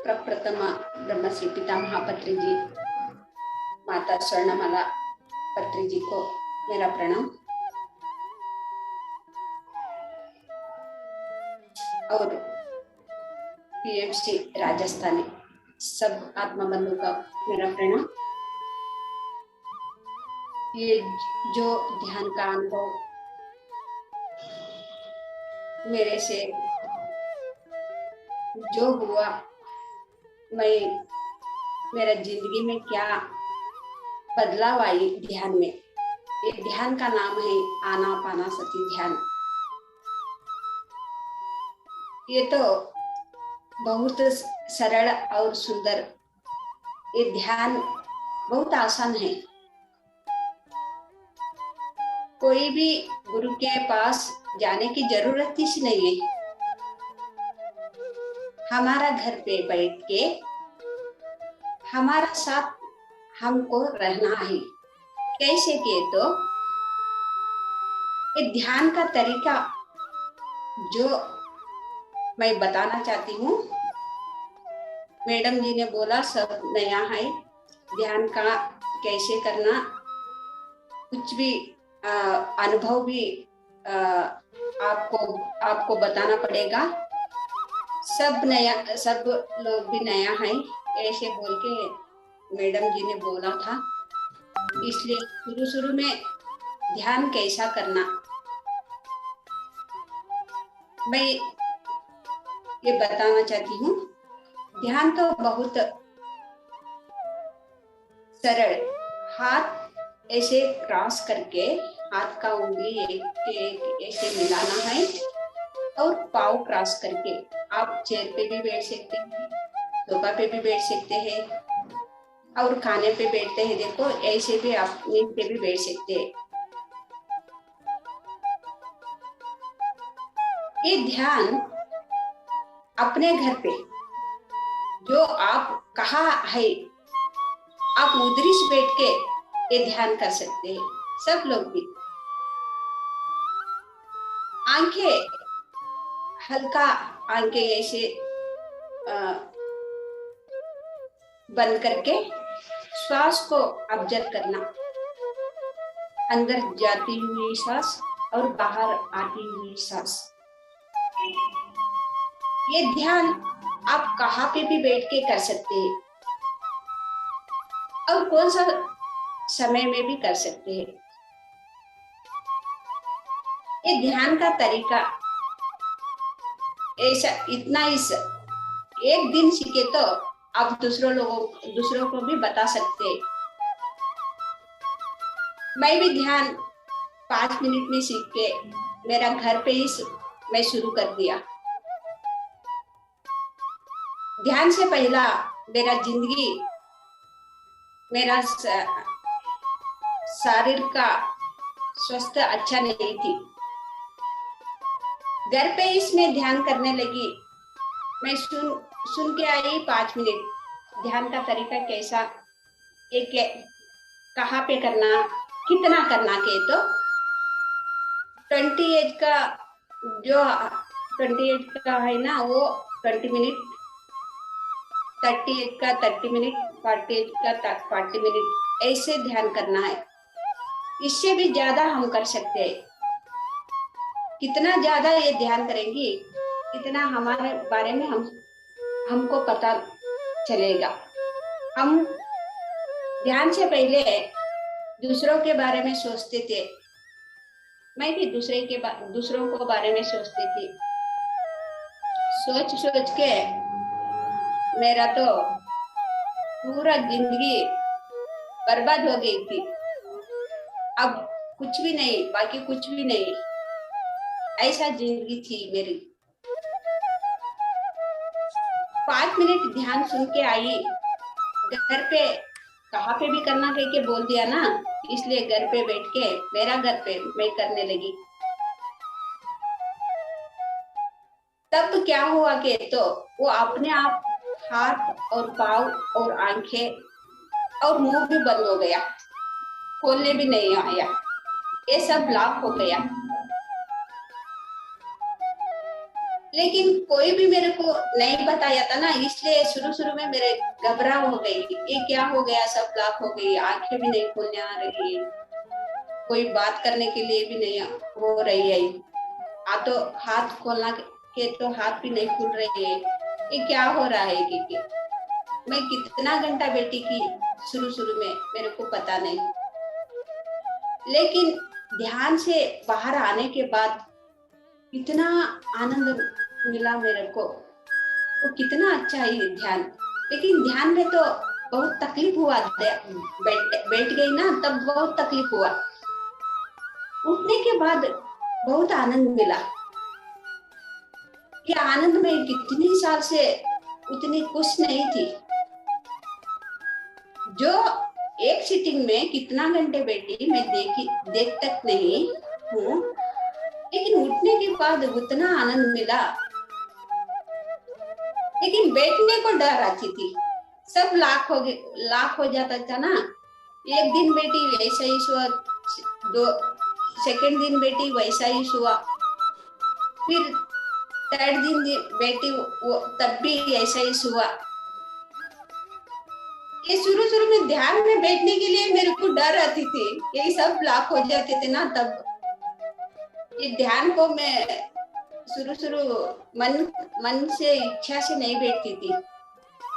प्रप्रथम ब्रह्मश्री पितामह पत्री जी, माता स्वर्णमाला पत्री जी को मेरा प्रणाम। और पीएमसी राजस्थानी सब आत्मा बंधु का मेरा प्रणाम। ये जो ध्यान का अनुभव मेरे से जो हुआ, मैं मेरा जिंदगी में क्या बदलाव आई ध्यान में, ये ध्यान का नाम है आनापानसति ध्यान। ये तो बहुत सरल और सुंदर, ये ध्यान बहुत आसान है। कोई भी गुरु के पास जाने की जरूरत ही नहीं है। हमारा घर पे बैठ के हमारा साथ हमको रहना है। कैसे के तो ये ध्यान का तरीका जो मैं बताना चाहती हूँ, मैडम जी ने बोला सब नया है, ध्यान का कैसे करना, कुछ भी अनुभव भी आपको बताना पड़ेगा। सब नया, सब लोग भी नया है, ऐसे बोल के मैडम जी ने बोला था। इसलिए शुरू में ध्यान कैसा करना मैं ये बताना चाहती हूँ। ध्यान तो बहुत सरल, हाथ ऐसे क्रॉस करके हाथ का उंगली एक ऐसे मिलाना है और पाँव क्रॉस करके आप चेयर पे भी बैठ सकते हैं, सोफा पे भी बैठ सकते हैं और खाने पे बैठते हैं। देखो ऐसे भी आप नींद पे भी बैठ सकते हैं। ये ध्यान अपने घर पे जो आप कहा है, आप उधर से बैठ के ये ध्यान कर सकते हैं, सब लोग भी। आंखें हल्का, आंखें ऐसे बंद करके श्वास को ऑब्जर्व करना, अंदर जाती हुई सांस और बाहर आती हुई सांस। ये ध्यान आप कहाँ पे भी बैठ के कर सकते हैं और कौन सा समय में भी कर सकते हैं। ये ध्यान का तरीका ऐसा इतना इस एक दिन सीखे तो आप दूसरों को भी बता सकते हैं। मैं भी ध्यान 5 मिनट में सीख के मेरा घर पे ही मैं शुरू कर दिया। ध्यान से पहला मेरा जिंदगी, मेरा शरीर का स्वास्थ्य अच्छा नहीं थी। घर पे इसमें ध्यान करने लगी, मैं सुन के आई 5 मिनट ध्यान का तरीका कैसा, एक कहाँ पे करना, कितना करना के तो 20 एज का जो 20 एज का है ना वो 20 मिनट, 30 एज का 30 मिनट, 40 एज का 40 मिनट, ऐसे ध्यान करना है। इससे भी ज्यादा हम कर सकते हैं। कितना ज्यादा ये ध्यान करेंगी इतना हमारे बारे में हमको पता चलेगा। हम ध्यान से पहले दूसरों के बारे में सोचते थे, मैं भी दूसरों को बारे में सोचती थी। सोच के मेरा तो पूरा जिंदगी बर्बाद हो गई थी। अब कुछ भी नहीं, बाकी कुछ भी नहीं, ऐसा जिंदगी थी मेरी। 5 मिनट ध्यान सुन के आई, घर पे कहाँ पे भी करना कह के बोल दिया ना, इसलिए घर पे बैठ के मेरा घर पे मैं करने लगी। तब क्या हुआ कि तो वो अपने आप हाथ और पाँव और आंखें और मुंह भी बंद हो गया, खोलने भी नहीं आया, ये सब लाभ हो गया। लेकिन कोई भी मेरे को नहीं बताया था ना, इसलिए शुरू शुरू में मेरे घबरा हो गई, ये क्या हो गया, सब ब्लॉक हो गई, आंखें भी नहीं खोलने आ रही है, कोई बात करने के लिए भी नहीं हो रही है, तो हाथ खोलना के तो हाथ भी नहीं खुल रही है, ये क्या हो रहा है कि मैं कितना घंटा बैठी की शुरू शुरू में मेरे को पता नहीं, लेकिन ध्यान से बाहर आने के बाद इतना आनंद मिला मेरे को, वो कितना अच्छा है ये ध्यान। लेकिन ध्यान में तो बहुत तकलीफ हुआ, बैठ गई ना तब बहुत तकलीफ हुआ, उठने के बाद बहुत आनंद मिला। ये आनंद में कितनी साल से उतनी खुश नहीं थी, जो एक सीटिंग में कितना घंटे बैठी मैं देख तक नहीं हूँ, लेकिन उठने के बाद उतना आनंद मिला। लेकिन बैठने को डर आती थी, सब लाख हो जाता था ना, एक दिन बैठी वैसा ही हुआ, दो सेकंड दिन बैठी वैसा ही हुआ, फिर थर्ड दिन बैठी तब भी ऐसा ही हुआ। ये शुरू शुरू में ध्यान में बैठने के लिए मेरे को डर आती थी, यही सब ब्लॉक हो जाते थे ना, तब ये ध्यान को मैं शुरू शुरू मन से इच्छा से नहीं बैठती थी,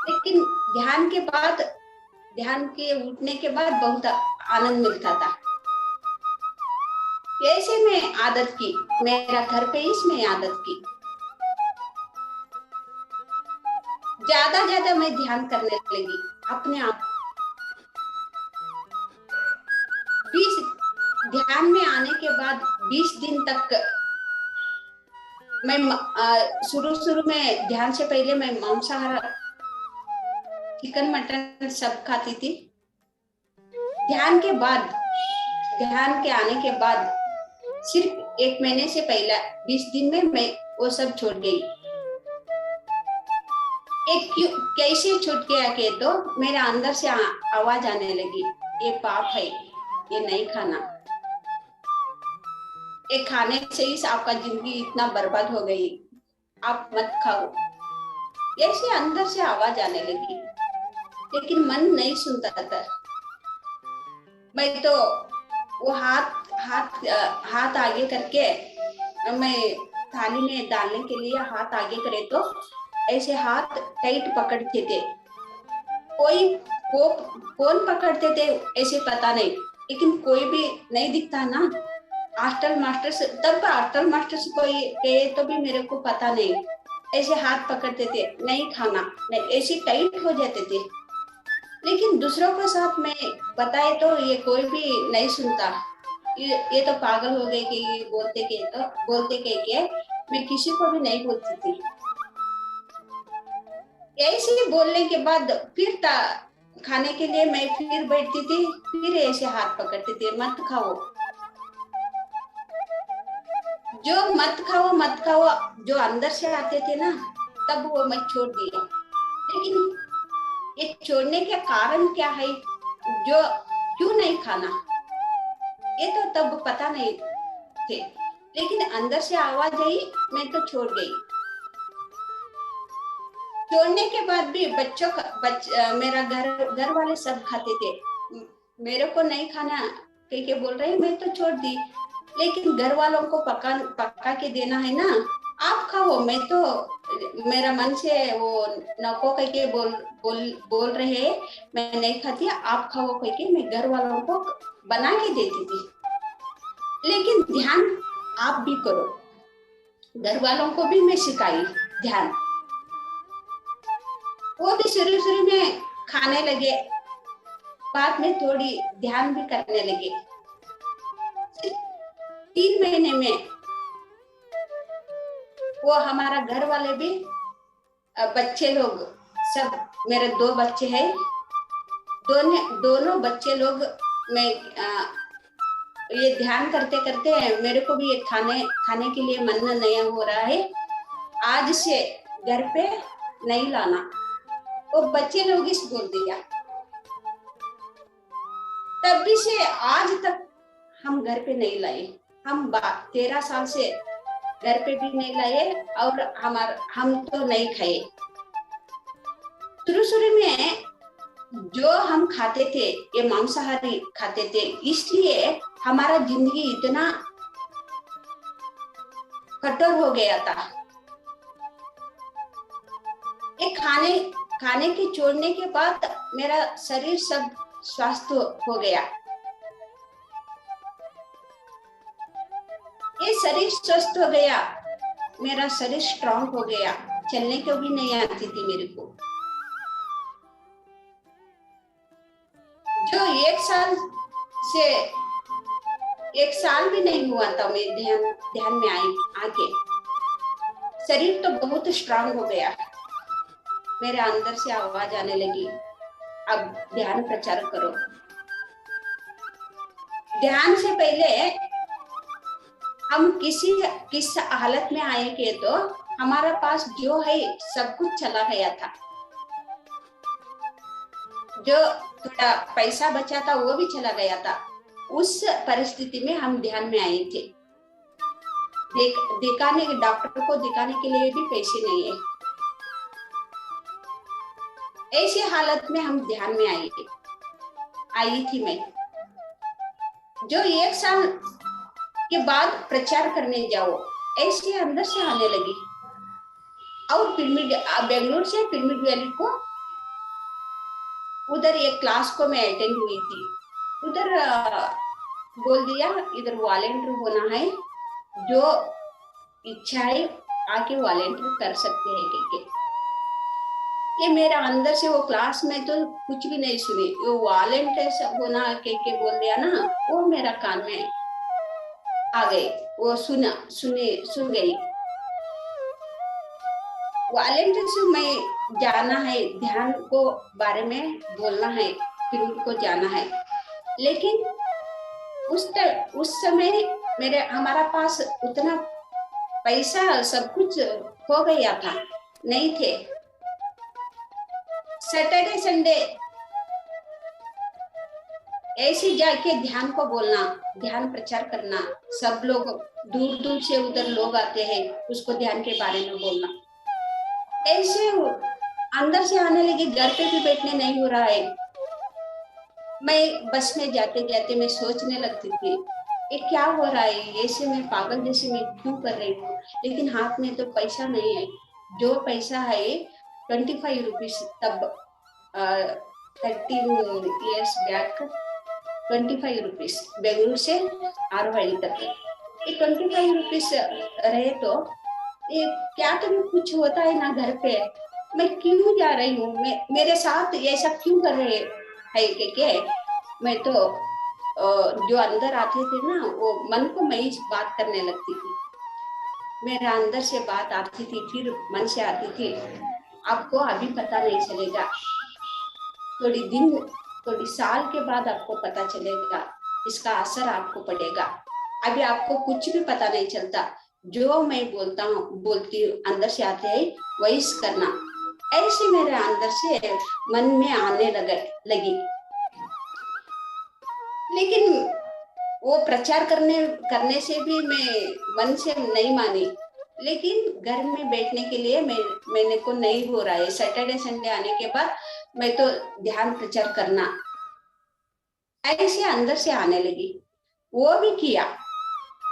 लेकिन ध्यान के बाद, ध्यान के उठने के बाद बहुत आनंद मिलता था। कैसे मैं आदत की, मेरा घर पे इसमें आदत की, ज्यादा मैं ध्यान करने लगी अपने आप। 20 ध्यान में आने के बाद 20 दिन तक मैं शुरू में ध्यान से पहले मैं मांसाहार, चिकन मटन सब खाती थी। ध्यान के बाद, ध्यान के आने के बाद सिर्फ 1 महीने से पहले 20 दिन में मैं वो सब छोड़ गई। कैसे छूट गया के तो मेरे अंदर से आवाज आने लगी, ये पाप है, ये नहीं खाना, ये खाने से ही आपका जिंदगी इतना बर्बाद हो गई, आप मत खाओ, ऐसे अंदर से आवाज आने लगी। लेकिन मन नहीं सुनता था, मैं तो वो हाथ आगे करके, मैं थाली में डालने के लिए हाथ आगे करे तो ऐसे हाथ टाइट पकड़ते थे, कौन पकड़ते थे ऐसे पता नहीं, लेकिन कोई भी नहीं दिखता ना, हॉस्टल मास्टर से, तब हॉस्टल मास्टर से कोई कहे तो भी मेरे को पता नहीं, ऐसे हाथ पकड़ते थे, नहीं खाना, नहीं, ऐसे टाइट हो जाते थे। लेकिन दूसरों के साथ मैं बताए तो ये कोई भी नहीं सुनता, ये तो पागल हो गए कि बोलते के मैं किसी को भी नहीं बोलती थी। ऐसे बोलने के बाद फिर खाने के लिए मैं फिर बैठती थी, फिर ऐसे हाथ पकड़ते थे, मत खाओ, जो मत खाओ जो अंदर से आते थे ना, तब वो मैं छोड़ दिया। लेकिन ये छोड़ने के कारण क्या है, जो क्यों नहीं खाना, ये तो तब पता नहीं थे, लेकिन अंदर से आवाज आई, मैं तो छोड़ गई। छोड़ने के बाद भी मेरा घर वाले सब खाते थे, मेरे को नहीं खाना कह के बोल रहे, मैं तो छोड़ दी, लेकिन घर वालों को पका के देना है ना, आप खाओ, मैं तो मेरा मन से वो नको कह के बोल रहे, मैं नहीं खाती, आप खाओ कह के मैं घर वालों को बना के देती थी। लेकिन ध्यान आप भी करो, घर वालों को भी मैं सिखाई ध्यान, वो भी शुरू में खाने लगे, बाद में थोड़ी ध्यान भी करने लगे। 3 महीने में वो हमारा घर वाले भी, बच्चे लोग सब, मेरे 2 बच्चे हैं, दोनों बच्चे लोग, मैं ये ध्यान करते करते मेरे को भी ये खाने के लिए मन नहीं हो रहा है, आज से घर पे नहीं लाना, वो बच्चे लोग इस बोल दिया, तब भी से आज तक हम घर पे नहीं लाए। हम 13 साल से घर पे भी नहीं लाए और हम तो नहीं खाए। शुरू शुरू में जो हम खाते थे ये मांसाहारी खाते थे, इसलिए हमारा जिंदगी इतना कठोर हो गया था। ये खाने खाने के छोड़ने के बाद मेरा शरीर सब स्वस्थ हो गया। ये शरीर स्वस्थ हो गया, मेरा शरीर स्ट्रांग हो गया, चलने को भी नहीं आती थी मेरे को। जो से 1 साल भी नहीं हुआ था मैं ध्यान में आई आके, शरीर तो बहुत स्ट्रांग हो गया। मेरे अंदर से आवाज आने लगी, अब ध्यान प्रचार करो। ध्यान से पहले हम किस हालत में आएंगे तो हमारा पास जो है सब कुछ चला गया था। जो थोड़ा पैसा बचा था वो भी चला गया था। उस परिस्थिति में हम ध्यान में आए थे। डॉक्टर को दिखाने के लिए भी पैसे नहीं है। ऐसी हालत में हम ध्यान में आई थी मैं। जो 1 साल के बाद प्रचार करने जाओ ऐसे अंदर से आने लगी। और बेंगलुरु से पिरामिड वैली को उधर एक क्लास को मैं अटेंड हुई थी। उधर बोल दिया इधर वॉलेंटियर होना है, जो इच्छा है आके वॉलेंटियर कर सकते हैं के। ये मेरा अंदर से वो क्लास में तो कुछ भी नहीं सुनी, वो वॉलेंटियर होना के बोल दिया ना, वो मेरा कान में आ गई। वो सुन गई। वॉलेंटियर से मैं जाना है, ध्यान को बारे में बोलना है, फिर उनको जाना है। लेकिन उस समय हमारा पास उतना पैसा सब कुछ हो गया था, नहीं थे। सैटरडे संडे ऐसे जाके ध्यान को बोलना, ध्यान प्रचार करना, सब लोग दूर दूर से उधर लोग आते हैं, उसको ध्यान के बारे में बोलना। ऐसे अंदर से आने लगी। घर पे भी बैठने नहीं हो रहा है। मैं बस में जाते जाते मैं सोचने लगती थी ये क्या हो रहा है, ऐसे मैं पागल जैसे मैं क्यों कर रही हूँ। लेकिन हाथ में तो पैसा नहीं है। जो पैसा है 25 रुपीज, तब 13 years बैक 25 रुपीज बेंगलुरु से आरवाड़ी तक। ये 25 रुपीज रहे तो ये क्या तो कुछ होता है ना घर पे, मैं क्यों जा रही हूँ, मेरे साथ ऐसा क्यों कर रहे है के मैं तो जो अंदर आते थे ना, वो मन को मैं बात करने लगती थी। मेरे अंदर से बात आती थी, फिर मन से आती थी, आपको अभी पता नहीं चलेगा, थोड़ी साल के बाद आपको पता चलेगा, इसका असर आपको पड़ेगा। अभी आपको कुछ भी पता नहीं चलता। जो मैं बोलती हूँ अंदर से आते हैं वही करना। ऐसे मेरे अंदर से मन में आने लगी। लेकिन वो प्रचार करने से भी मैं मन से नहीं मानी। लेकिन घर में बैठने के लिए मैंने को नहीं हो रहा है। सैटरडे संडे आने के बाद मैं तो ध्यान प्रचार करना ऐसे अंदर से आने लगी। वो भी किया।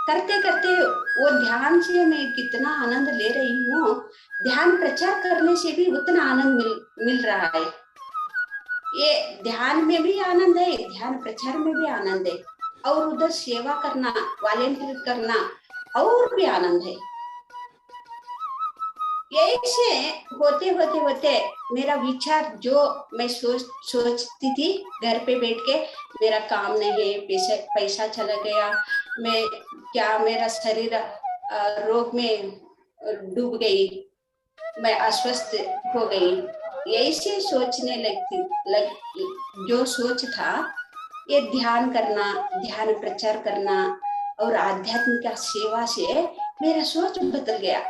करते करते वो ध्यान से मैं कितना आनंद ले रही हूँ, ध्यान प्रचार करने से भी उतना आनंद मिल रहा है। ये ध्यान में भी आनंद है, ध्यान प्रचार में भी आनंद है, और उधर सेवा करना, वॉलेंटियर करना और भी आनंद है। ऐसे होते मेरा विचार, जो मैं सोचती थी घर पे बैठ के मेरा काम नहीं है, पैसा चला गया, मैं क्या, मेरा शरीर रोग में डूब गई, मैं अस्वस्थ हो गई, ऐसे सोचने जो सोच था, ये ध्यान करना, ध्यान प्रचार करना और आध्यात्मिक सेवा से मेरा सोच बदल गया।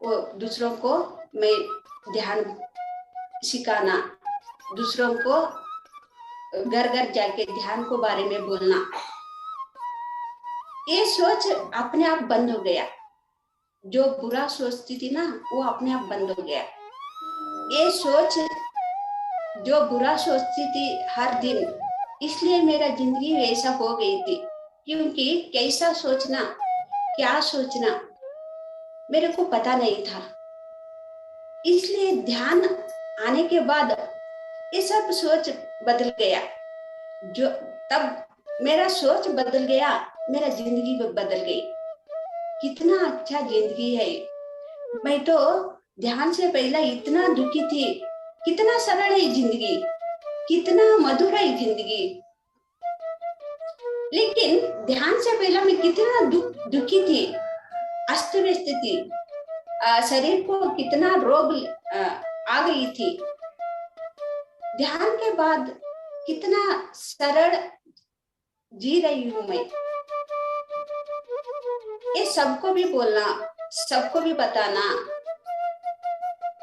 वो दूसरों को मैं ध्यान सिखाना, दूसरों को घर घर जाके ध्यान को बारे में बोलना, ये सोच अपने आप बंद हो गया। जो बुरा सोचती थी ना वो अपने आप बंद हो गया। ये सोच जो बुरा सोचती थी हर दिन, इसलिए मेरा जिंदगी वैसा हो गई थी। क्योंकि कैसा सोचना, क्या सोचना मेरे को पता नहीं था। इसलिए ध्यान आने के बाद ये सब सोच बदल गया। जो तब मेरा सोच बदल गया, मेरा जिंदगी बदल गई। कितना अच्छा जिंदगी है। मैं तो ध्यान से पहले इतना दुखी थी। कितना सरल है जिंदगी, कितना मधुर है जिंदगी। लेकिन ध्यान से पहले मैं कितना दुखी थी, अस्त व्यस्त थी। शरीर को कितना रोग आ गई थी। ध्यान के बाद कितना सरल जी रही हूं मैं। ये सबको भी बोलना, सबको भी बताना।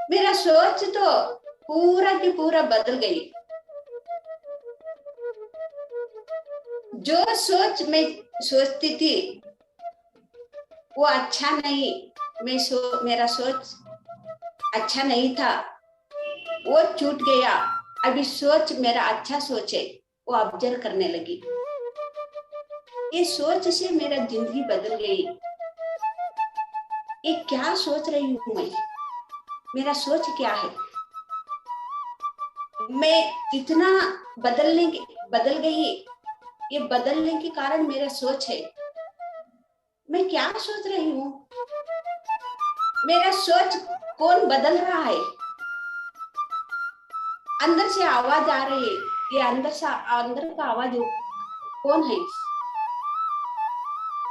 मेरा सोच तो पूरा की पूरा बदल गई। जो सोच मैं सोचती थी वो अच्छा नहीं, मेरा सोच अच्छा नहीं था, वो छूट गया। अभी सोच मेरा अच्छा सोच है, वो ऑब्जर्व करने लगी। ये सोच से मेरा जिंदगी बदल गई। ये क्या सोच रही हूँ मैं, मेरा सोच क्या है। मैं इतना बदल गई। ये बदलने के कारण मेरा सोच है। मैं क्या सोच रही हूँ, मेरा सोच कौन बदल रहा है। अंदर से आवाज आ रही है। ये अंदर का आवाज कौन है,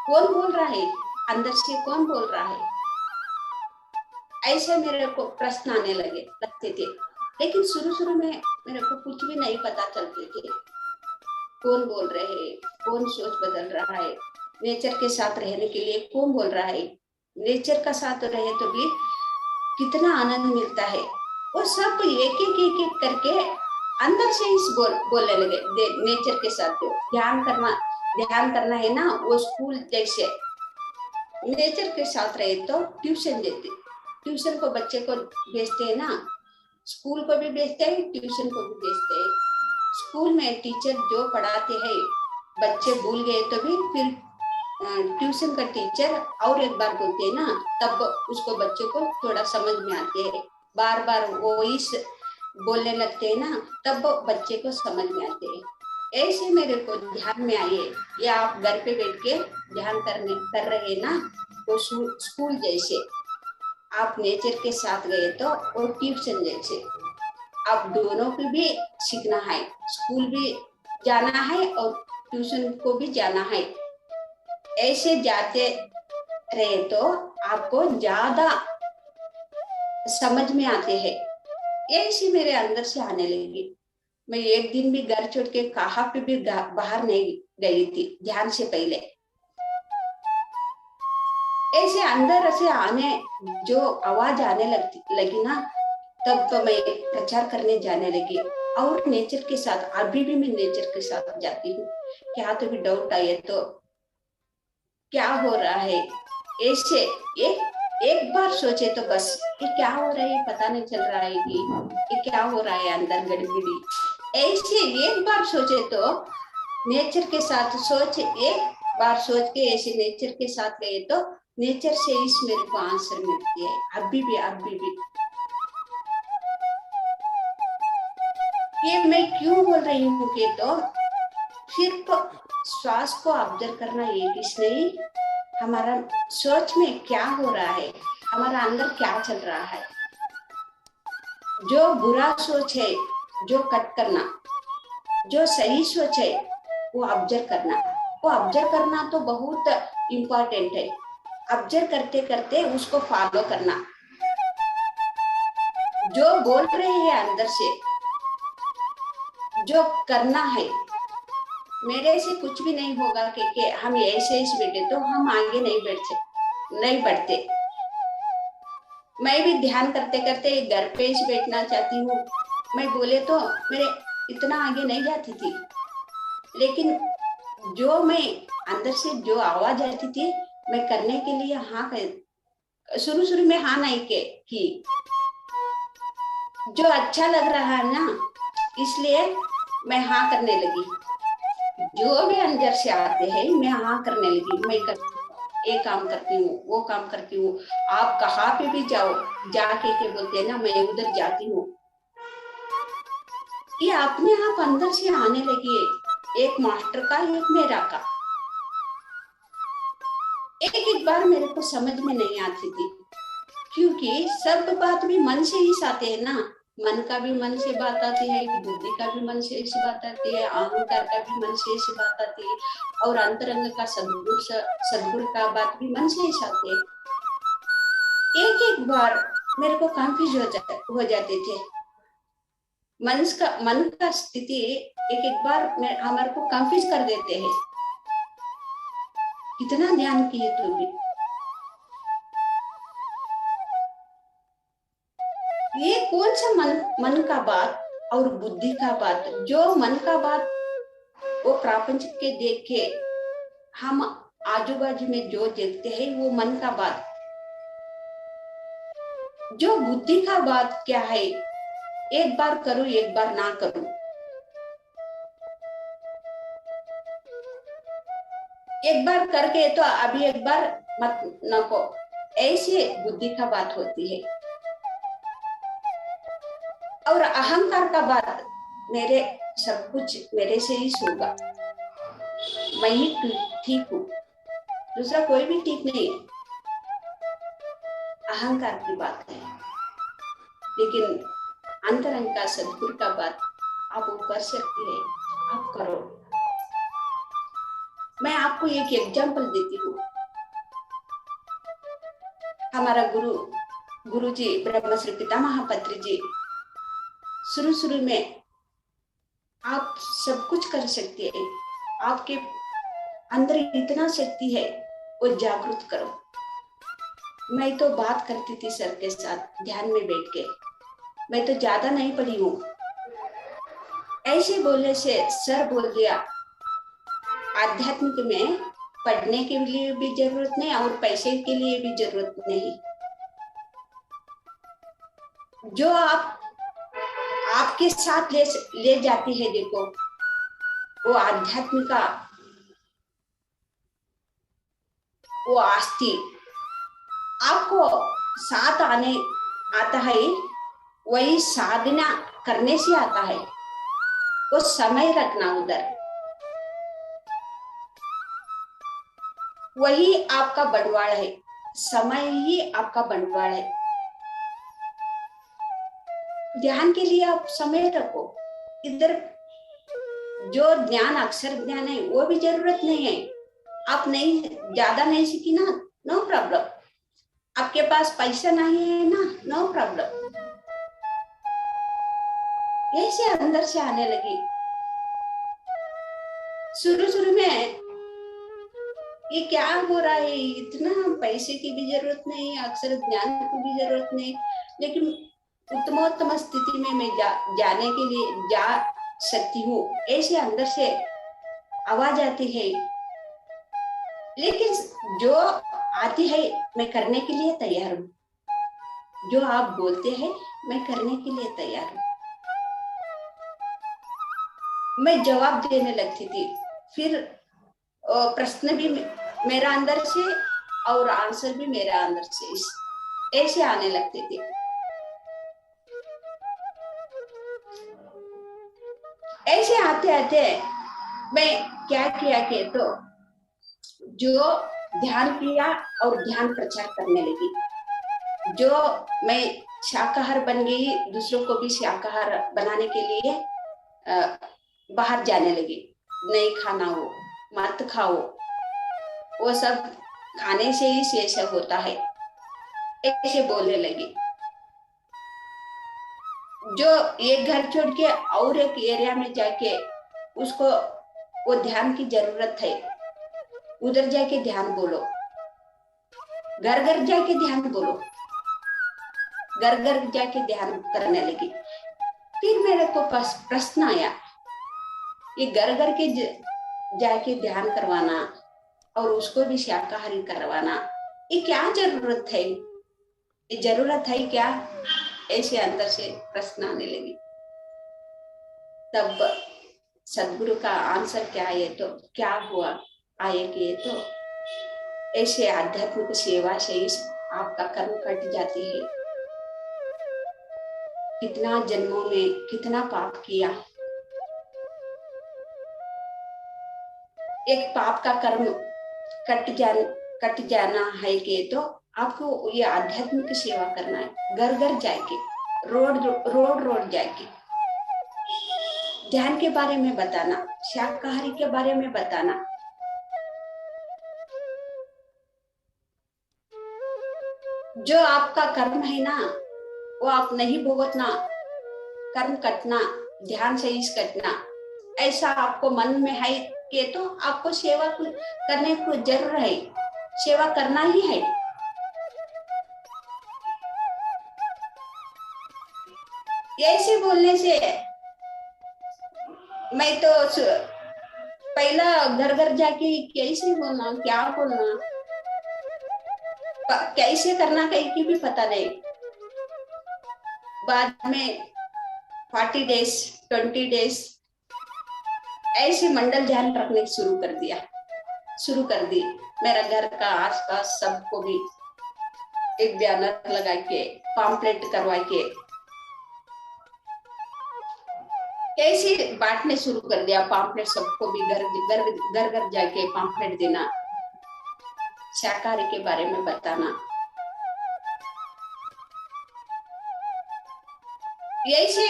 कौन बोल रहा है, अंदर से कौन बोल रहा है। ऐसे मेरे को प्रश्न आने लगते थे। लेकिन शुरू में मेरे को कुछ भी नहीं पता चलते थे। कौन बोल रहे हैं, कौन सोच बदल रहा है, नेचर के साथ रहने के लिए कौन बोल रहा है। नेचर का साथ रहे तो भी कितना आनंद मिलता है। वो सब एक एक करके अंदर से इस बोलने लगे। नेचर के साथ ध्यान करना है ना, वो स्कूल जैसे नेचर के साथ रहे तो ट्यूशन देते। ट्यूशन को बच्चे को भेजते हैं ना, स्कूल को भी भेजते हैं, ट्यूशन को भी भेजते हैं। स्कूल में टीचर जो पढ़ाते हैं बच्चे भूल गए तो भी फिर ट्यूशन का टीचर और एक बार बोलते हैं ना, तब उसको बच्चों को थोड़ा समझ में आते हैं। बार बार वो इस बोलने लगते हैं ना, तब बच्चे को समझ में आते हैं। ऐसे मेरे को ध्यान में आए। ये आप घर पे बैठ के ध्यान कर रहे हैं ना, तो स्कूल जैसे आप नेचर के साथ गए तो, और ट्यूशन जैसे आप दोनों को भी सीखना है। स्कूल भी जाना है और ट्यूशन को भी जाना है। ऐसे जाते रहे तो आपको ज्यादा समझ में आते हैं। ऐसे मेरे अंदर से आने लगी। मैं एक दिन भी घर छोड़ के कहाँ पे भी बाहर नहीं गई थी ध्यान से पहले। ऐसे अंदर से आने जो आवाज आने लगी ना, तब तो मैं प्रचार करने जाने लगी। और नेचर के साथ अभी भी मैं नेचर के साथ जाती हूँ। क्या तो भी डाउट आए तो क्या हो रहा है, ऐसे एक बार सोचे तो बस ये क्या हो रहा है पता नहीं चल रहा है कि ये क्या हो रहा है अंदर गड़बड़ी। ऐसे एक बार सोचे तो नेचर के साथ एक बार सोच के ऐसे नेचर के साथ गए तो नेचर से इस मेरे को आंसर मिलती है। अभी भी ये मैं क्यों बोल रही हूँ कि तो सिर्फ श्वास को ऑब्जर्व करना ये किस नहीं, हमारा सोच में क्या हो रहा है, हमारा अंदर क्या चल रहा है। जो बुरा सोच है जो कट करना, जो सही सोच है वो ऑब्जर्व करना। वो ऑब्जर्व करना तो बहुत इम्पोर्टेंट है। ऑब्जर्व करते करते उसको फॉलो करना। जो बोल रहे हैं अंदर से जो करना है, मेरे से कुछ भी नहीं होगा कि हम ऐसे ही बैठे तो हम आगे नहीं बढ़ते। मैं भी ध्यान करते करते घर पे ही बैठना चाहती हूँ। मैं बोले तो मेरे इतना आगे नहीं जाती थी। लेकिन जो मैं अंदर से जो आवाज आती थी, मैं करने के लिए हाँ कर, शुरू में हाँ नहीं के की, जो अच्छा लग रहा है ना, इसलिए मैं हाँ करने लगी। जो भी अंदर से आते हैं मैं हाँ करने लगी। मैं ये काम करती हूँ, वो काम करती हूँ। आप कहाँ पे भी जाओ, जाके के बोलते हैं ना, मैं उधर जाती हूँ। ये अपने आप अंदर से आने लगी है, एक मास्टर का, एक मेरा का। एक बार मेरे को समझ में नहीं आती थी, क्योंकि सब बात भी मन से ही आते हैं ना। मन का भी मन से बात आती है, बुद्धि का भी मन से ऐसी बात आती है, अहंकार का भी मन से ऐसी बात आती है, और अंतरंग का सदगुरु का बात भी मन से ऐसी आती है। एक बार मेरे को कंफ्यूज हो जाते थे। मन का स्थिति एक बार हमारे को कंफ्यूज कर देते हैं। कितना ध्यान किए तो भी ये कौन सा मन का बात और बुद्धि का बात। जो मन का बात वो प्रापंच के देख के हम आजू बाजू में जो देखते हैं वो मन का बात। जो बुद्धि का बात क्या है, एक बार करूं एक बार ना करूं, एक बार करके तो अभी एक बार मत नको, ऐसे बुद्धि का बात होती है। और अहंकार का बात, मेरे सब कुछ मेरे से ही होगा, मैं ही ठीक हूँ, दूसरा कोई भी ठीक नहीं है। अहंकार की बात है। लेकिन अंतरंग का सदगुरु का बात आप कर सकती है, आप करो। मैं आपको एक एग्जांपल देती हूँ। हमारा गुरु जी ब्रह्म श्री पितामह पत्री जी, शुरू में आप सब कुछ कर सकते हैं, आपके अंदर इतना शक्ति है, वो जागृत करो। मैं तो बात करती थी सर के साथ ध्यान में बैठ के, मैं तो ज्यादा नहीं पढ़ी हूँ। ऐसे बोलने से सर बोल दिया, आध्यात्मिक में पढ़ने के लिए भी जरूरत नहीं और पैसे के लिए भी जरूरत नहीं। जो आपके साथ ले जाती है, देखो वो आध्यात्मिक का वो आस्ती आपको साथ आता है, वही साधना करने से आता है। वो समय रखना उधर, वही आपका बंटवाड़ है, समय ही आपका बंटवाड़ है। ध्यान के लिए आप समय रखो। इधर जो ज्ञान अक्षर ज्ञान है वो भी जरूरत नहीं है। आप नहीं ज्यादा नहीं सीखी ना, नो प्रॉब्लम। आपके पास पैसा नहीं है ना, नो प्रॉब्लम। ऐसे अंदर से आने लगी। शुरू में ये क्या हो रहा है, इतना पैसे की भी जरूरत नहीं, अक्षर ज्ञान की भी जरूरत नहीं, लेकिन उत्तमोत्तम स्थिति में मैं जाने के लिए जा सकती हूँ, ऐसे अंदर से आवाज आती है। लेकिन जो आती है मैं करने के लिए तैयार हूँ। जो आप बोलते हैं मैं करने के लिए तैयार हूँ। मैं जवाब देने लगती थी, फिर प्रश्न भी मेरा अंदर से और आंसर भी मेरा अंदर से ऐसे आने लगते थे। ऐसे आते आते मैं क्या किया कि तो जो ध्यान किया और ध्यान प्रचार करने लगी। जो मैं शाकाहार बन गई, दूसरों को भी शाकाहार बनाने के लिए बाहर जाने लगी। नहीं खाना हो, मत खाओ, वो सब खाने से ही शेष होता है, ऐसे बोलने लगी। जो एक घर छोड़ के और एक एरिया में जाके उसको वो ध्यान की जरूरत है, उधर जाके ध्यान बोलो, घर घर जाके ध्यान बोलो, घर घर जाके ध्यान करने लगी। फिर मेरे को पास प्रश्न आया, ये घर घर के जाके ध्यान करवाना और उसको भी शाकाहारी करवाना, ये क्या जरूरत है? ये जरूरत है क्या? ऐसे अंदर से प्रश्न आने लगी। तब सदगुरु का आंसर क्या है, तो क्या हुआ आए कि ये तो ऐसे आध्यात्मिक सेवा से ही आपका कर्म कट जाती है। कितना जन्मों में कितना पाप किया, एक पाप का कर्म कट जाना है कि तो आपको ये आध्यात्मिक सेवा करना है। घर घर जाके, रोड जाके ध्यान के बारे में बताना, शाकाहारी के बारे में बताना। जो आपका कर्म है ना, वो आप नहीं भुगतना, कर्म कटना, ध्यान से ही कटना, ऐसा आपको मन में है कि तो आपको सेवा करने को जरूर है, सेवा करना ही है। ऐसे बोलने से मैं तो पहला घर घर जाके कैसे बोलना, क्या बोलना, कैसे करना कहीं की भी पता नहीं। बाद में 40 डेज 20 डेज ऐसे मंडल ध्यान रखने शुरू कर दी। मेरा घर का आसपास सबको भी एक बैनर लगा के, पॉम्पलेट करवा के कैसे बांटने शुरू कर दिया। पॉम्पलेट सबको भी घर जाके पॉम्पलेट देना, शाकाहारी के बारे में बताना। ऐसे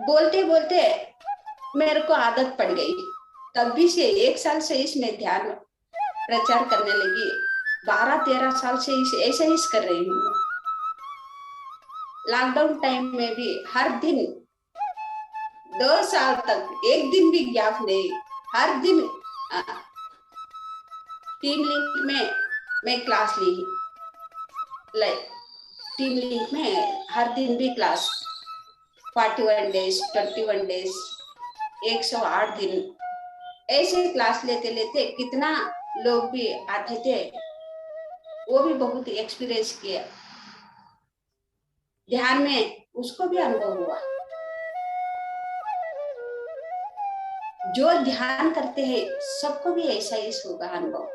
बोलते बोलते मेरे को आदत पड़ गई। तब भी से 1 साल से इसमें ध्यान प्रचार करने लगी। 12-13 साल से ऐसे ही कर रही हूँ। लॉकडाउन टाइम में भी हर दिन 2 साल तक एक दिन भी गैप नहीं, हर दिन टीम लिंक में मैं क्लास ली। टीम लिंक में हर दिन भी क्लास, 41 डेज 21 डेज 108 दिन ऐसे क्लास लेते लेते कितना लोग भी आते थे, वो भी बहुत एक्सपीरियंस किया। ध्यान में उसको भी अनुभव हुआ। जो ध्यान करते हैं सबको भी ऐसा ही होगा अनुभव।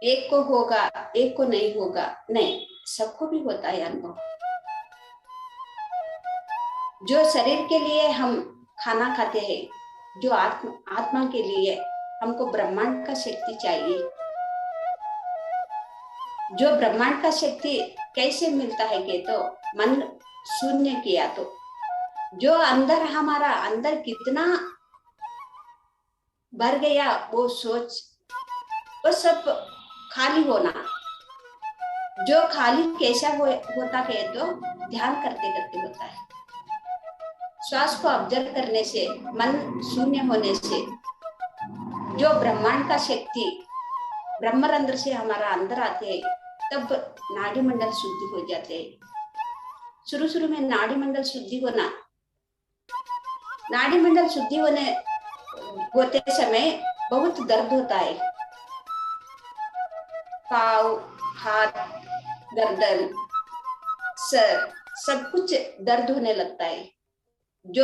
एक को होगा, एक को नहीं होगा, नहीं, सबको भी होता है अनुभव। जो शरीर के लिए हम खाना खाते हैं, जो आत्मा के लिए हमको ब्रह्मांड का शक्ति चाहिए। जो ब्रह्मांड का शक्ति कैसे मिलता है कि तो मन शून्य किया तो जो अंदर हमारा अंदर कितना भर गया, वो सोच वो सब खाली होना। जो खाली कैसा होता है तो ध्यान करते करते होता है। श्वास को ऑब्जर्व करने से, मन शून्य होने से जो ब्रह्मांड का शक्ति ब्रह्मरंध्र से हमारा अंदर आते हैं, तब नाड़ी मंडल शुद्धि हो जाते हैं। शुरू में नाड़ी मंडल शुद्धि होना, नाड़ी मंडल शुद्धि होते समय बहुत दर्द होता है। पाँव, हाथ, गर्दन, सर, सब कुछ दर्द होने लगता है। जो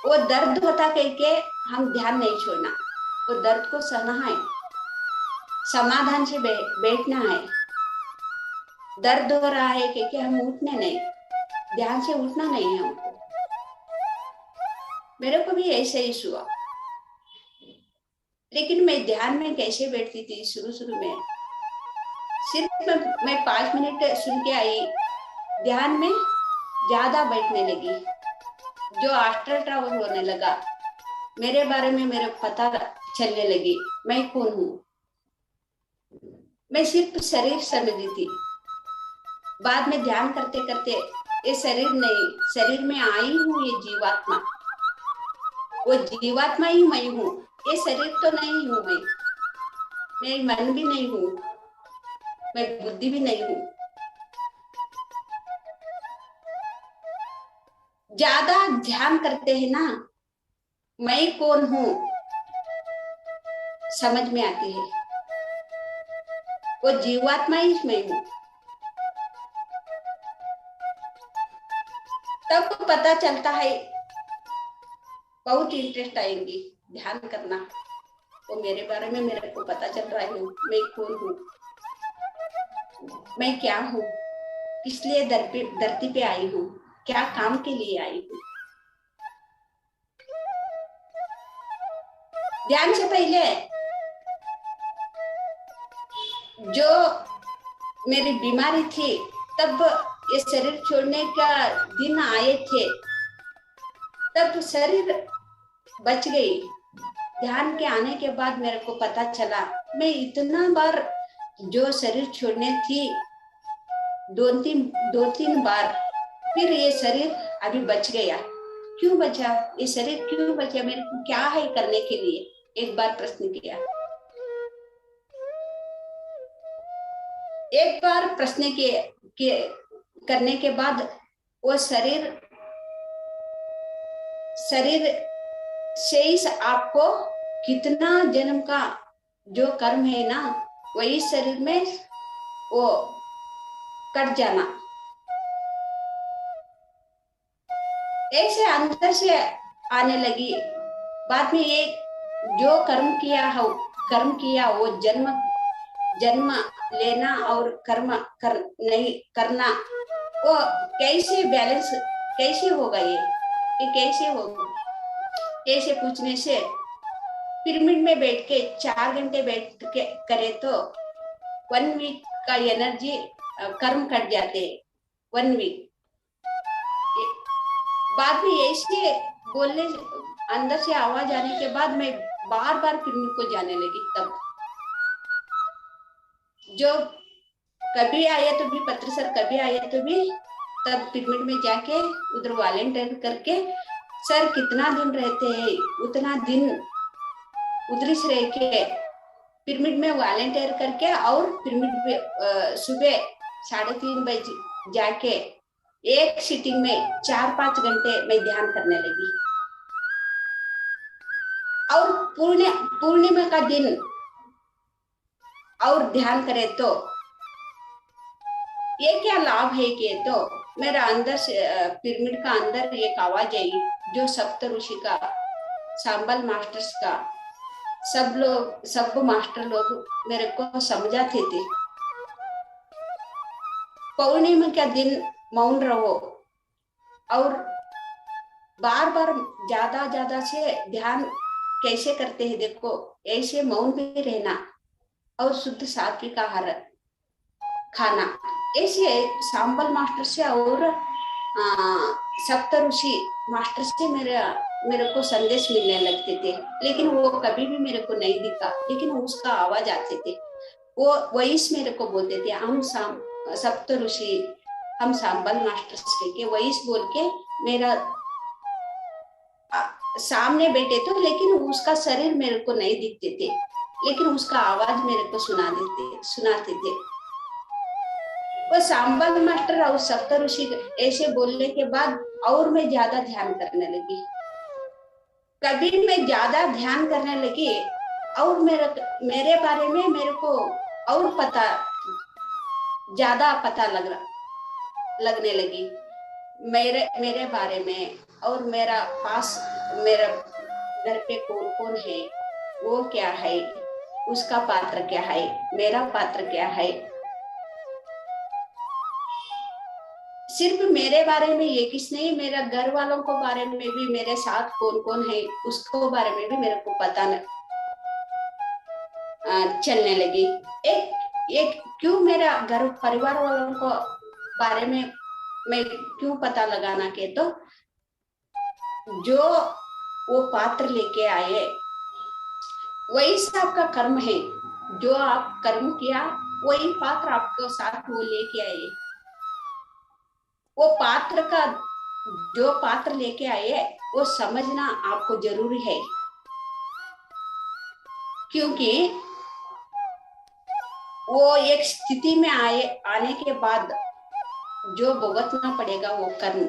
वो दर्द होता कह के हम ध्यान नहीं छोड़ना, वो दर्द को सहना है, समाधान से बैठना है। दर्द हो रहा है कि हम उठने नहीं, ध्यान से उठना नहीं है हमको। मेरे को भी ऐसे ही हुआ, लेकिन मैं ध्यान में कैसे बैठती थी शुरू में, सिर्फ मैं 5 मिनट सुन के आई, ध्यान में ज्यादा बैठने लगी। जो आफ्टर ट्रैवल होने लगा, मेरे बारे में मेरे पता चलने लगी, मैं कौन हूँ। मैं सिर्फ शरीर समझी थी। बाद में ध्यान करते करते ये शरीर नहीं, शरीर में आई हूँ, ये जीवात्मा, वो जीवात्मा ही मैं हूँ, ये शरीर तो नहीं हूँ। मैं मन भी नहीं हूँ, मैं बुद्धि भी नहीं हूँ। ज्यादा ध्यान करते हैं ना, मैं कौन हूँ समझ में आती है। वो जीवात्मा ही मैं हूँ। तब पता चलता है, बहुत इंटरेस्ट आएंगी ध्यान करना। वो मेरे बारे में मेरे को पता चल रहा है, मैं कौन हूँ, मैं क्या हूँ, किस लिए धरती पे आई हूँ, क्या काम के लिए आई हूँ। ध्यान से पहले जो मेरी बीमारी थी, तब ये शरीर छोड़ने का दिन आए थे, तब शरीर बच गई। ध्यान के आने के बाद मेरे को पता चला, मैं इतना बार जो शरीर छोड़ने थी, दो तीन बार, फिर ये शरीर अभी बच गया। क्यों बचा ये शरीर, क्यों बचा, मेरे को क्या है करने के लिए, एक बार प्रश्न किया। एक बार प्रश्न के करने के बाद वो शरीर से इस आपको कितना जन्म का जो कर्म है ना, वही शरीर में वो कट जाना। ऐसे अंदर से आने लगी। बाद में एक जो कर्म किया वो जन्म लेना और कर्म नहीं करना, वो कैसे बैलेंस, कैसे होगा ये कैसे होगा। कैसे पूछने से, पिरामिड में बैठ के 4 घंटे बैठ के करे तो 1 वीक का एनर्जी कर्म कट जाते 1 वीक। बाद में ऐसे बोलने, अंदर से आवाज आने के बाद मैं बार बार पिरामिड को जाने लगी। तब जो कभी आया तो भी, पत्र सर कभी आया तो भी, तब पिरामिड में जाके उधर वॉलेंटियर करके, सर कितना दिन रहते हैं, उतना दिन उधर से रह के पिरामिड में वॉलेंटियर करके, और पिरामिड में सुबह 3:30 बजे जाके एक सीटिंग में 4-5 घंटे मैं ध्यान करने लगी। और पूर्णिमा का दिन और ध्यान करे तो ये क्या लाभ है कि, तो मेरा अंदर से पिरामिड का अंदर एक आवाज आई, जो सप्त ऋषि का, सांबल मास्टर्स का, सब मास्टर लोग मेरे को समझाते थे, पूर्णिमा का दिन मौन रहो और बार बार ज्यादा से ध्यान कैसे करते हैं देखो, ऐसे मौन में रहना और शुद्ध सात्विक आहार खाना। ऐसे सांबल मास्टर से और सप्त ऋषि मास्टर से मेरे को संदेश मिलने लगते थे, लेकिन वो कभी भी मेरे को नहीं दिखा, लेकिन उसका आवाज आते थे। वो वॉइस मेरे को बोलते थे, हम सप्त ऋषि, हम सांबल मास्टर के वॉइस बोल के मेरा सामने बैठे तो, लेकिन उसका शरीर मेरे को नहीं दिखते थे, लेकिन उसका आवाज मेरे को सुनाते थे। वो सांबल मास्टर और सप्त ऋषि ऐसे बोलने के बाद और मैं ज्यादा ध्यान करने लगी। कभी मैं ज्यादा ध्यान करने लगी और मेरे बारे में मेरे को और ज्यादा पता लगने लगी, मेरे बारे में, और मेरा घर पे कौन कौन है, वो क्या है, उसका पात्र क्या है, मेरा पात्र क्या है। सिर्फ मेरे बारे में ये किस नहीं, मेरा घर वालों को बारे में भी, मेरे साथ कौन कौन है उसको बारे में भी मेरे को पता चलने लगी। एक क्यों मेरा घर परिवार वालों को बारे में मैं क्यों पता लगाना के, तो जो वो पात्र लेके आए वही आपका कर्म है, जो आप कर्म किया वही पात्र आपको साथ वो लेके आए। वो पात्र का, जो पात्र लेके आए वो समझना आपको जरूरी है, क्योंकि वो एक स्थिति में आने के बाद जो भुगतना पड़ेगा वो कर्म,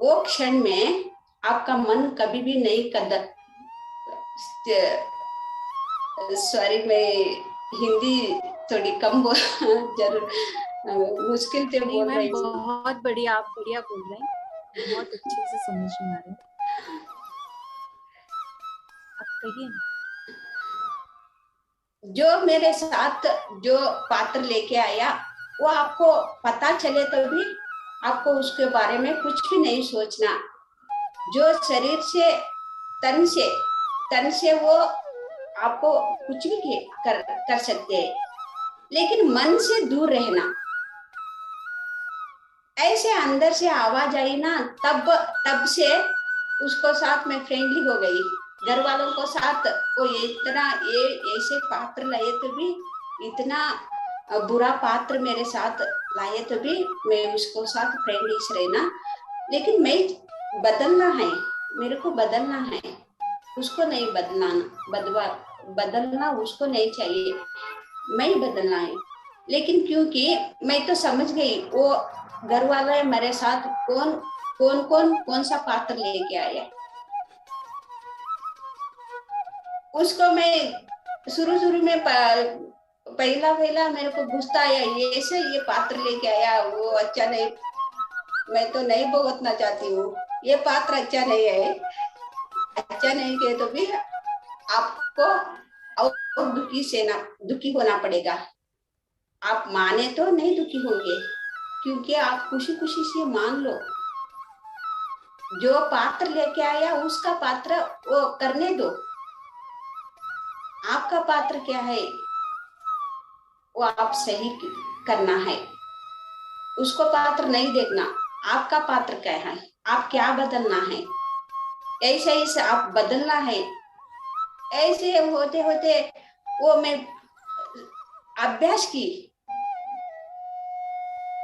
वो क्षण में आपका मन कभी भी नहीं कदर, सॉरी मैं हिंदी थोड़ी कम बोल जरूर मुश्किल से नहीं बोल मैम, रही हूँ। बहुत बढ़िया, आप बढ़िया बोल रहे हैं, बहुत अच्छे से समझ में आ रहा है। आप कहिए ना। जो मेरे साथ जो पात्र लेके आया, वो आपको पता चले तो भी आपको उसके बारे में कुछ भी नहीं सोचना। जो शरीर से, तन से तन से वो आपको कुछ भी कर सकते हैं, लेकिन मन से दूर रहना। ऐसे अंदर से आवाज आई ना, तब तब से उसको साथ में फ्रेंडली हो गई। घर वालों को साथ वो इतना ये ऐसे पात्र लाए तो भी, इतना बुरा पात्र मेरे साथ लाए तो भी मैं उसको साथ फ्रेंडली रहना। लेकिन मैं बदलना है, मेरे को बदलना है, उसको नहीं बदलना, बदलना उसको नहीं चाहिए, मैं ही बदलना है। लेकिन क्योंकि मैं तो समझ गई वो घर वाले मेरे साथ कौन सा पात्र लेके आया। उसको मैं शुरू शुरू में पहला पहला मेरे को गुस्सा आया, ये ऐसे ये पात्र लेके आया, वो अच्छा नहीं, मैं तो नहीं भुगतना चाहती हूँ, ये पात्र अच्छा नहीं है। अच्छा नहीं कहे तो भी आपको और दुखी होना पड़ेगा। आप माने तो नहीं दुखी होंगे, क्योंकि आप खुशी खुशी से मान लो। जो पात्र लेके आया उसका पात्र वो करने दो। आपका पात्र क्या है वो आप सही करना है, उसको पात्र नहीं देखना। आपका पात्र क्या है, आप क्या बदलना है, ऐसे ऐसे आप बदलना है। ऐसे होते होते वो मैं अभ्यास की।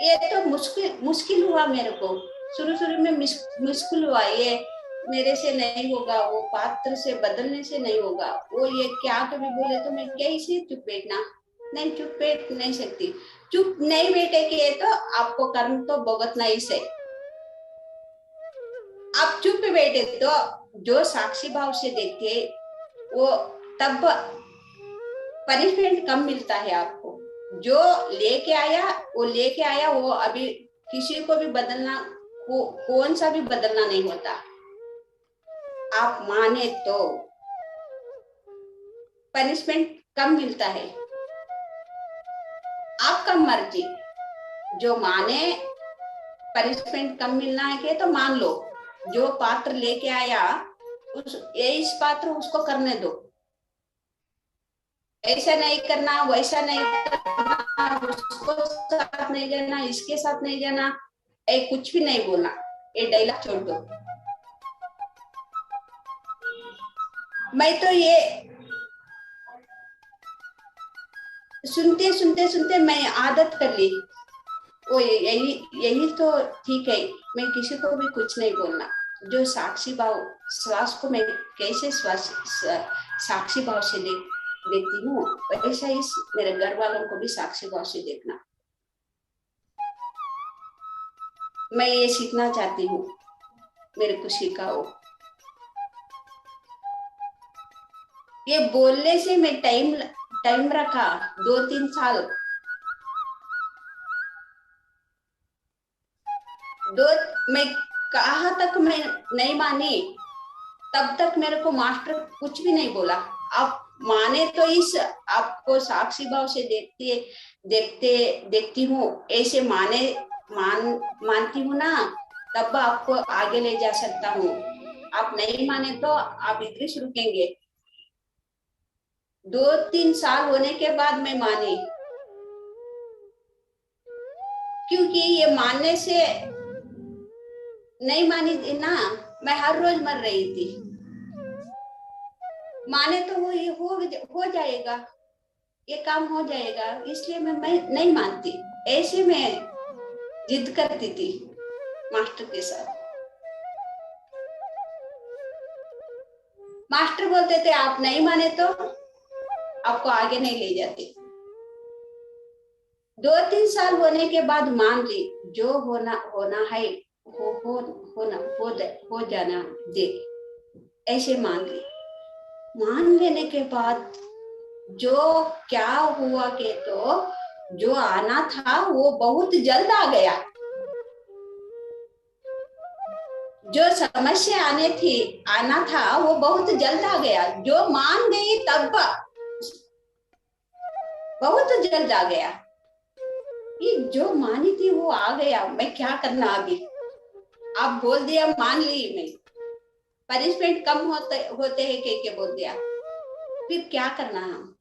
ये तो मुश्किल मुश्किल हुआ मेरे को, शुरू शुरू में मुश्किल हुआ। ये मेरे से नहीं होगा, वो पात्र से बदलने से नहीं होगा। वो ये क्या कभी बोले तो मैं कैसे चुप बैठना, नहीं चुप बैठ नहीं सकती। चुप नहीं बैठे के तो आपको कर्म तो भुगतना ही से। आप चुप बैठे तो जो साक्षी भाव से देखते वो तब पनिशमेंट कम मिलता है आपको। जो लेके आया वो लेके आया, वो अभी किसी को भी बदलना, कौन सा भी बदलना नहीं होता। आप माने तो पनिशमेंट कम मिलता है, आपका मर्जी। जो माने पनिशमेंट कम मिलना है के तो मान लो। जो पात्र लेके आया ये इस पात्र उसको करने दो, ऐसा नहीं करना वैसा नहीं करना, उसको साथ नहीं जाना इसके साथ नहीं जाना, कुछ भी नहीं बोलना, ये डायलॉग छोड़ दो। मैं तो ये सुनते सुनते सुनते मैं आदत कर ली। वो यही यही तो ठीक है, मैं किसी को भी कुछ नहीं बोलना। जो साक्षी भाव, श्वास को मैं कैसे श्वास साक्षी भाव से देखती हूँ, वैसा ही मेरे घर वालों को भी साक्षी भाव से देखना। मैं ये सीखना चाहती हूँ, मेरे को सिखाओ। ये बोलने से मैं टाइम टाइम रखा 2-3 साल। दो मैं कहा तक मैं नहीं मानी, तब तक मेरे को मास्टर कुछ भी नहीं बोला। आप माने तो इस आपको साक्षी भाव से देखते देखती हूँ, ऐसे मानती हूँ ना, तब आपको आगे ले जा सकता हूँ। आप नहीं माने तो आप इधर ही रुकेंगे। 2-3 साल होने के बाद मैं मानी, क्योंकि ये मानने से नहीं मानी थी ना, मैं हर रोज मर रही थी। माने तो वो ये हो जाएगा, ये काम हो जाएगा, इसलिए मैं नहीं मानती। ऐसे में जिद करती थी मास्टर के साथ। मास्टर बोलते थे आप नहीं माने तो आपको आगे नहीं ले जाते। 2-3 साल होने के बाद मान ली, जो होना होना है वो हो जाना दे, ऐसे मान ली। मान लेने के बाद जो क्या हुआ कि तो जो आना था वो बहुत जल्द आ गया, जो समस्या आना था वो बहुत जल्द आ गया, जो मान गई तब बहुत जल्द आ गया। ये जो मानी थी वो आ गया, मैं क्या करना अभी? आप बोल दिया, मान ली, मैं पनिशमेंट कम होते हैं के बोल दिया, फिर क्या करना? हम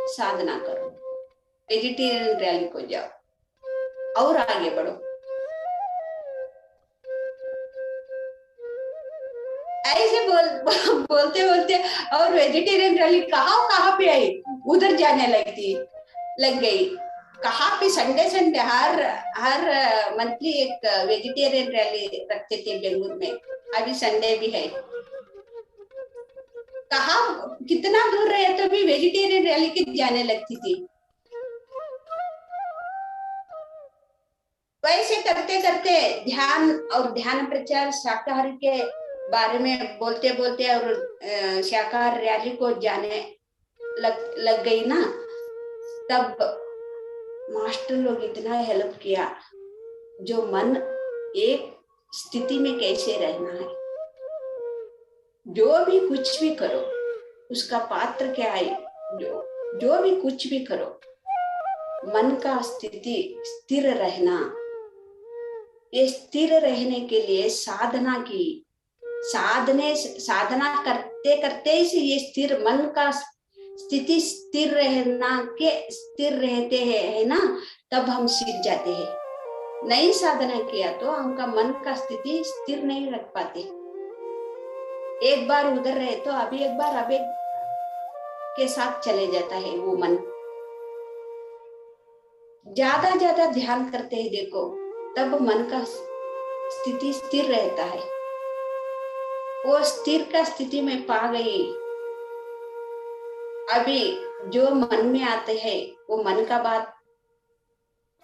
साधना करो, वेजिटेरियन रैली को जाओ और आगे बढ़ो। ऐसे बोलते बोलते और वेजिटेरियन रैली कहाँ पे आई, उधर जाने लग गई। कहाँ पे संडे संडे हर मंथली एक वेजिटेरियन रैली रखते थे बेंगलुरु में, अभी संडे भी है। कहाँ कितना दूर रहे तो भी वेजिटेरियन रैली की जाने लगती थी। वैसे करते करते ध्यान प्रचार शाकाहारी के बारे में बोलते बोलते और शाकाहार रैली को जाने लग गई ना, तब मास्टर लोग इतना हेल्प किया। जो मन एक स्थिति में कैसे रहना है, जो भी कुछ भी करो उसका पात्र क्या है, जो भी कुछ भी करो मन का स्थिति स्थिर रहना। ये स्थिर रहने के लिए साधना की, साधना करते करते ही ये स्थिर मन का स्थिति स्थिर रहते हैं, है ना, तब हम सीख जाते हैं। नहीं साधना किया तो हमका मन का स्थिति स्थिर नहीं रख पाते। एक बार उधर रहे तो अभी एक बार अभी के साथ चले जाता है वो मन। ज्यादा ध्यान करते हैं देखो, तब मन का स्थिति स्थिर रहता है। वो स्थिर का स्थिति में पा गई। अभी जो मन में आते हैं वो मन का बात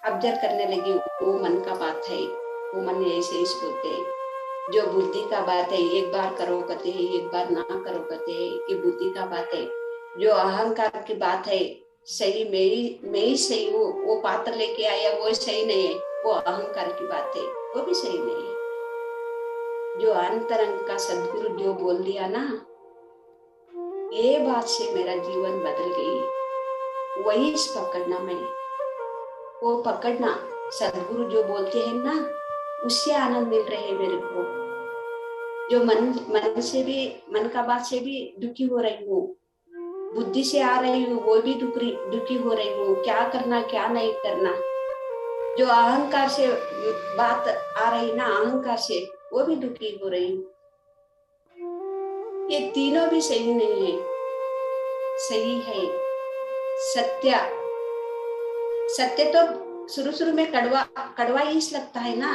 ऑब्जर्व करने लगी, वो मन का बात है, वो मन ऐसे बोलते। जो बुद्धि का बात है, एक बार करो कहते हैं, एक बार ना करो कहते हैं, ये बुद्धि का बात है। जो अहंकार की बात है, सही मैं ही सही हूँ, वो पात्र लेके आया वो सही नहीं है, वो अहंकार की बात है, वो भी सही नहीं है। जो अंतरंग का सदगुरु जो बोल दिया ना, ये बात से मेरा जीवन बदल गई। वही पकड़ना, मैं वो पकड़ना। सदगुरु जो बोलते हैं ना, उससे आनंद मिल रहे है मेरे को। जो मन का बात से भी दुखी हो रही हूँ, बुद्धि से आ रही हूँ वो भी दुखी हो रही हूँ, क्या करना क्या नहीं करना। जो अहंकार से बात आ रही ना, अहंकार से वो भी दुखी हो रही हूँ। ये तीनों भी सही नहीं है। सही है सत्य तो शुरू में कड़वा ही लगता है ना,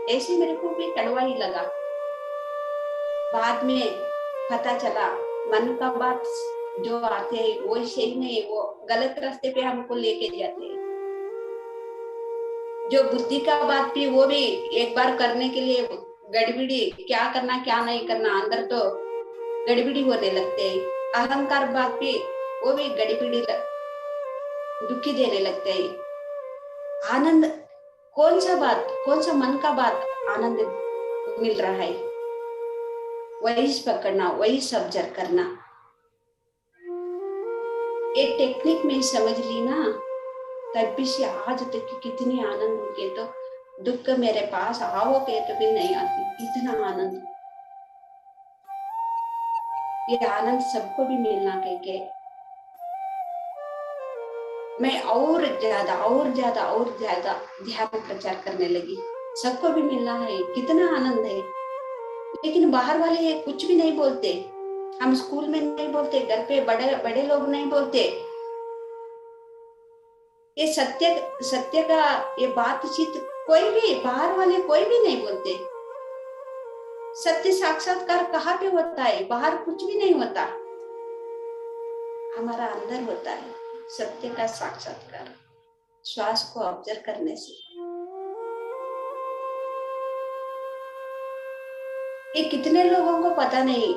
ऐसे मेरे को भी कड़वा ही लगा। बाद में पता चला मन का बात जो आते हैं वो सही नहीं, वो गलत रास्ते पे हमको लेके जाते हैं। जो बुद्धि का बात भी, वो भी एक बार करने के लिए गड़बड़ी, क्या करना क्या नहीं करना, अंदर तो गड़बड़ी होने लगते हैं। अहंकार बात भी, वो भी गड़बड़ी दुखी देने लगते हैं। आनंद कौन सा मन का बात आनंद मिल रहा है, वही पकड़ना, वही सब्जर करना। एक टेक्निक में समझ ली ना, तब भी से आज तक की कितनी आनंद हो गए। तो दुख मेरे पास आओ के तो भी नहीं आती, इतना आनंद। ये आनंद सबको भी मिलना कह के मैं और ज्यादा ध्यान प्रचार करने लगी। सबको भी मिलना है, कितना आनंद है। लेकिन बाहर वाले कुछ भी नहीं बोलते, हम स्कूल में नहीं बोलते, घर पे बड़े लोग नहीं बोलते। ये सत्य का ये बातचीत कोई भी बाहर वाले कोई भी नहीं बोलते। सत्य साक्षात्कार कहाँ पे होता है? बाहर कुछ भी नहीं होता, हमारा अंदर होता है सत्य का साक्षात्कार, श्वास को ऑब्जर्व करने से। ये कितने लोगों को पता नहीं।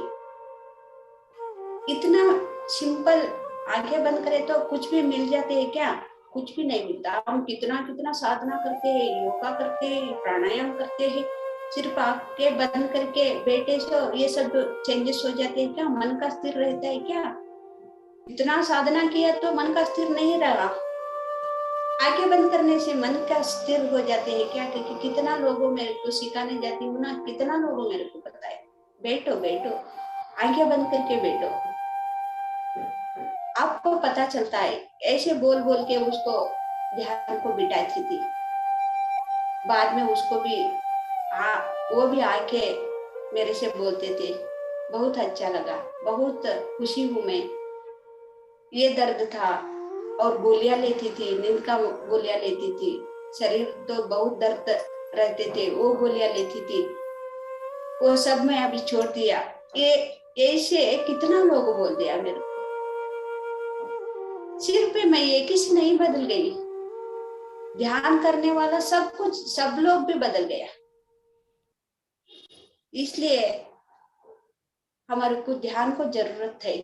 इतना सिंपल, आंखें बंद करें तो कुछ भी मिल जाते हैं क्या? कुछ भी नहीं मिलता। हम कितना कितना साधना करते हैं, योगा करते हैं, प्राणायाम करते हैं, सिर्फ आंखें बंद करके बैठे से ये सब चेंजेस हो जाते हैं क्या? मन का स्थिर रहता है क्या? इतना साधना किया तो मन का स्थिर नहीं रहा। आंखें बंद करने से मन का स्थिर हो जाते हैं क्या? क्योंकि कितना लोगों मेरे को सिखाने जाती हूँ ना, कितना लोगों मेरे को पता है। बैठो बैठो, आंखें बंद करके बैठो, आपको पता चलता है। ऐसे बोल बोल के उसको ध्यान को बिठाती थी। बाद में उसको भी वो भी आके मेरे से बोलते थे, बहुत अच्छा लगा, बहुत खुशी हूं मैं। ये दर्द था, और गोलियां लेती थी, नींद का गोलियां लेती थी, शरीर तो बहुत दर्द रहते थे, वो गोलियां लेती थी, वो सब मैं अभी छोड़ दिया। ये ऐसे कितना लोग बोल दिया मेरे को। सिर्फ मैं एक ही से नहीं बदल गई, ध्यान करने वाला सब कुछ, सब लोग भी बदल गया। इसलिए हमारे को ध्यान को जरूरत है।